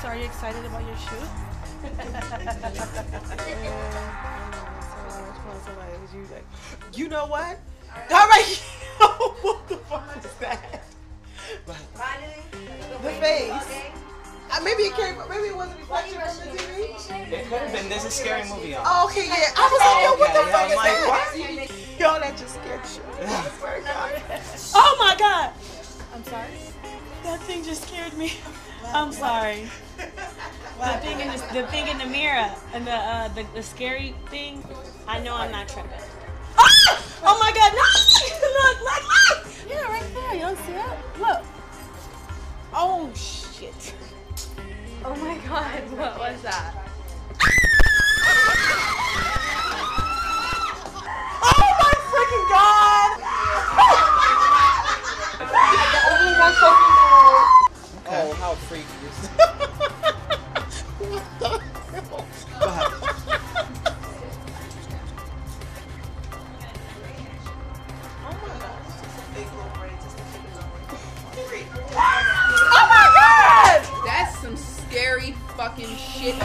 So are you excited about your shoot? You know what? All right. What the fuck is that? The face. Maybe it came. Maybe it wasn't a reflection from the TV. It could have been. There's a scary movie on. Oh, okay, yeah. I was like, yo, what the fuck is like, that? Yo, that just scared shit. Oh my god. I'm sorry. That thing just scared me. I'm sorry. The thing in the mirror and the scary thing. I know I'm not tripping. Oh my god, no! Look! Yeah, right there. You don't see it? Look. Oh shit. Oh my god, what was that? Oh my freaking god! Only one fucking Oh, how freaky is that? What the hell? Go ahead. Oh my god! That's some scary fucking shit.